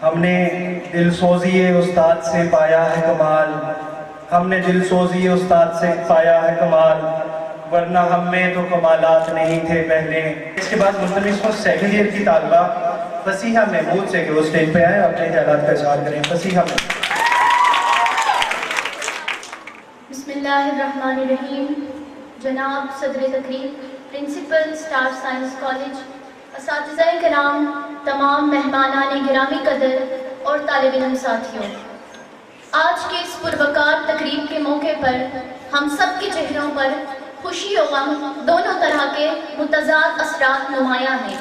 ہم نے دل سوزی استاد سے پایا ہے کمال، ہم نے دل سوزی استاد سے پایا ہے کمال، ورنہ ہم میں تو کمالات نہیں تھے پہلے۔ اس کے بعد ملتمس ہوں سیکنڈ ایئر کی طالبہ فصیحہ محمود سے کہ وہ اسٹیج پہ آئیں، اپنے خیالات کا اظہار کریں۔ فصیحہ محمود۔ بسم اللہ الرحمن الرحیم۔ جناب صدر تقریب، پرنسپل اسٹار سائنس کالج، اساتذہ کرام، تمام مہمانان گرامی قدر اور طالب علم ساتھیوں، آج کے اس پروقار تقریب کے موقع پر ہم سب کے چہروں پر خوشی و غم دونوں طرح کے متضاد اثرات نمایاں ہیں۔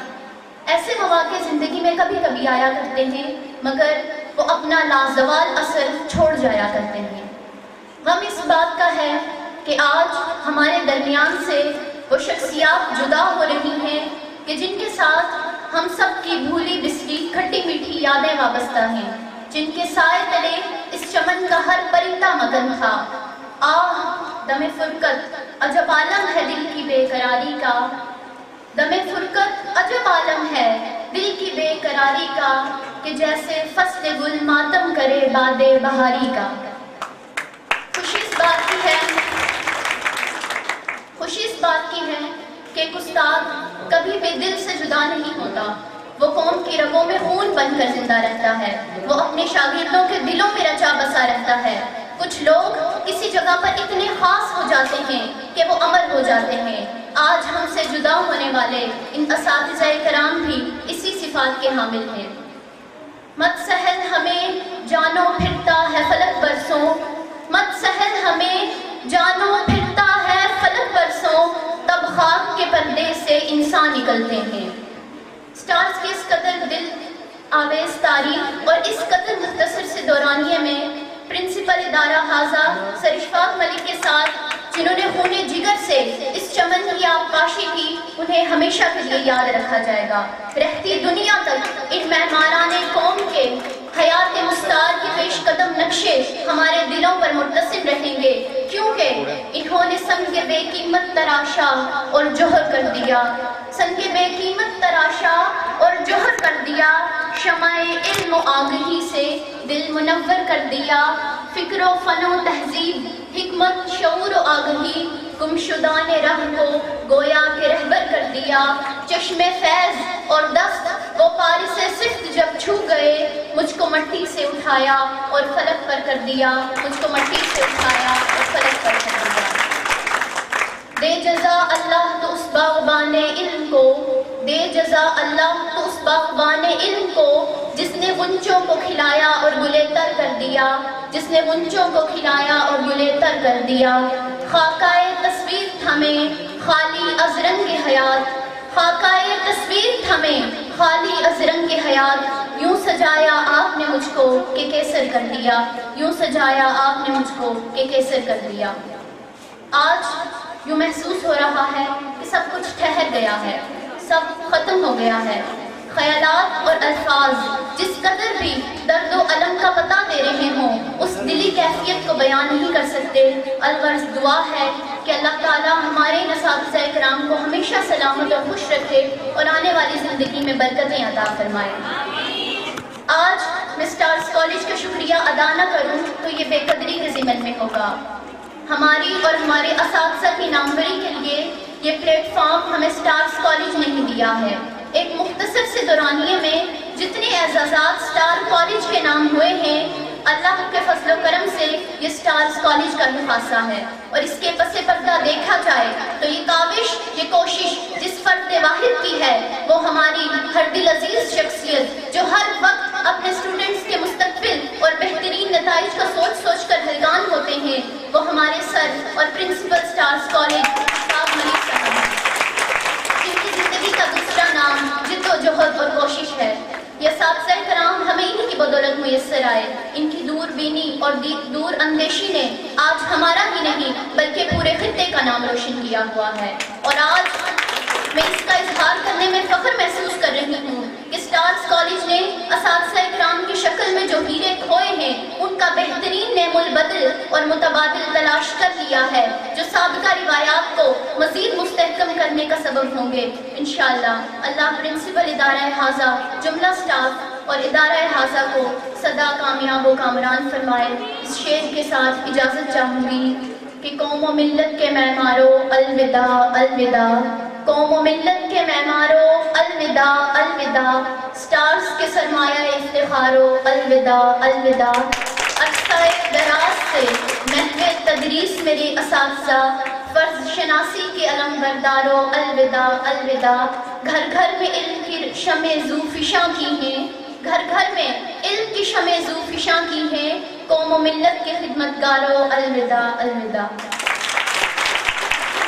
ایسے مواقع زندگی میں کبھی کبھی آیا کرتے ہیں، مگر وہ اپنا لازوال اثر چھوڑ جایا کرتے ہیں۔ غم اس بات کا ہے کہ آج ہمارے درمیان سے وہ شخصیات جدا ہو رہی ہیں کہ جن کے ساتھ ہم سب کی بھولی بسری کھٹی میٹھی یادیں وابستہ ہیں، جن کے سائے تلے اس چمن کا ہر پرندہ مگن تھا۔ آہ دم فرقت عجب عالم ہے دل کی بے قراری کا، دم فرقت عجب عالم ہے دل کی بے قراری کا، کہ جیسے فصل گل ماتم کرے باد بہاری کا۔ خوشی اس بات کی ہے کہ ایک استاد کبھی بھی دل سے جدا نہیں ہوتا، وہ قوم کی رگوں میں خون بن کر زندہ رہتا ہے، وہ اپنے شاگردوں کے دلوں میں رچا بسا رہتا ہے۔ کچھ لوگ کسی جگہ پر اتنے خاص ہو جاتے ہیں کہ وہ امر ہو جاتے ہیں۔ آج ہم سے جدا ہونے والے ان اساتذہ کرام بھی اسی صفات کے حامل ہیں۔ مت سہل ہمیں جانو پھرتا ہے فلک برسوں، مت سہل ہمیں جانو پھرتا ہے فلک برسوں، تب خاک کے پردے سے انسان نکلتے ہیں۔ سٹارز کے اس قدر دل آویز تاریخ اور اس قدر مختصر سے دورانیے میں پرنسپل ادارہ حاضہ سر اشفاق ملک کے ساتھ جنہوں نے خون جگر سے اس چمن کی عکاسی کی، انہیں ہمیشہ کے لیے یاد رکھا جائے گا۔ رہتی دنیا تک ان مہمانان قوم کے حیات مستعار کے پیش قدم نقشے ہمارے دلوں پر متصل رہیں گے، کیونکہ انہوں نے سنگ بے قیمت تراشا اور جوہر کر دیا، سنگ بے قیمت تراشا اور جوہر کر دیا، شمع علم و آگہی سے دل منور کر دیا، فکر و فن و تہذیب، حکمت، شعور و آگہی، گمشدان راہ کو گویا کے رہبر کر دیا، چشم فیض اور دست وہ پارس صفت جب چھو گئے، مجھ کو مٹی سے اٹھایا اور فلک پر کر دیا، مجھ کو مٹی سے اٹھایا اور فلک پر کر دیا۔ دے جزا اللہ تو اس باغبان علم کو، دے جزا اللہ تو اس باغبان علم کو، جس نے غنچوں کو کھلایا اور گلے تر کر دیا، جس نے غنچوں کو کھلایا اور گلے تر کر دیا۔ خاکائے تصویر تھمے خالی از رنگ حیات، خاکائے تصویر تھمے خالی از رنگ حیات، یوں سجایا آپ نے مجھ کو کہ کیسر کر دیا، یوں سجایا آپ نے مجھ کو کہ کیسر کر دیا۔ آج یوں محسوس ہو رہا ہے کہ سب کچھ ٹھہر گیا ہے، سب ختم ہو گیا ہے۔ خیالات اور الفاظ جس قدر بھی درد و علم کا پتہ دے رہے ہوں، اس دلی کیفیت کو بیان نہیں کر سکتے۔ الغرض دعا ہے کہ اللہ تعالیٰ ہمارے اساتذہ کرام کو ہمیشہ سلامت اور خوش رکھے اور آنے والی زندگی میں برکتیں عطا فرمائے۔ آج میں سٹارز کالج کا شکریہ ادا نہ کروں تو یہ بے قدری کے ضمن میں ہوگا۔ ہماری اور ہمارے اساتذہ کی ناموری کے لیے یہ پلیٹ فارم ہمیں سٹارز کالج نہیں دیا ہے۔ ایک مختصر سے دورانیے میں جتنے اعزازات سٹار کالج کے نام ہوئے ہیں، اللہ کے فضل و کرم سے یہ سٹارز کالج کا ہی خاصہ ہے، اور اس کے پس پردہ دیکھا جائے تو یہ کاوش، یہ کوشش جس فرد واحد کی ہے، وہ ہماری ہر دل عزیز شخصیت جو ہر وقت اپنے اسٹوڈنٹس کے مستقبل اور بہترین نتائج کا سوچ سوچ کر حیران ہوتے ہیں، وہ ہمارے سر اور پرنسپل سٹارز کالج اشفاق ملک صاحب ہیں، جن کی زندگی کا دوسرا نام جد و جہد اور کوشش ہے۔ یہ اساتذہ کرام ہمیں انہی کی بدولت میسر آئے، ان کی دور بینی اور دور اندیشی نے آج ہمارا ہی نہیں بلکہ پورے خطے کا نام روشن کیا ہوا ہے، اور آج میں اس کا اظہار کرنے میں فخر محسوس کر رہی ہوں کہ سٹارز کالج نے اساتذہ کرام کی شکل میں جو ہیرے کھوئے ہیں، ان کا بہترین نعم البدل اور متبادل تلاش کر لیا ہے، جو سابقہ روایات کو مزید مستحکم کرنے کا سبب ہوں گے۔ انشاءاللہ اللہ پرنسپل ادارہ حاضہ، جملہ سٹاف اور ادارہ حاضہ کو سدا کامیاب و کامران فرمائے۔ اس شعر کے ساتھ اجازت چاہوں گی کہ قوم و ملت کے معمارو الوداع الوداع، قوم و ملت کے معمارو الوداع الوداع، سٹارز کے سرمایہ افتخارو الوداع الوداع، عرصہ دراز سے محو تدریس میری اساتذہ، فرض شناسی کے علم بردارو الوداع الوداع، گھر گھر میں علم کی شمع ذو فشاں کی ہیں، گھر گھر میں علم کی شمع ذو فشاں کی ہیں، قوم و ملت کے خدمتگارو الوداع الوداع۔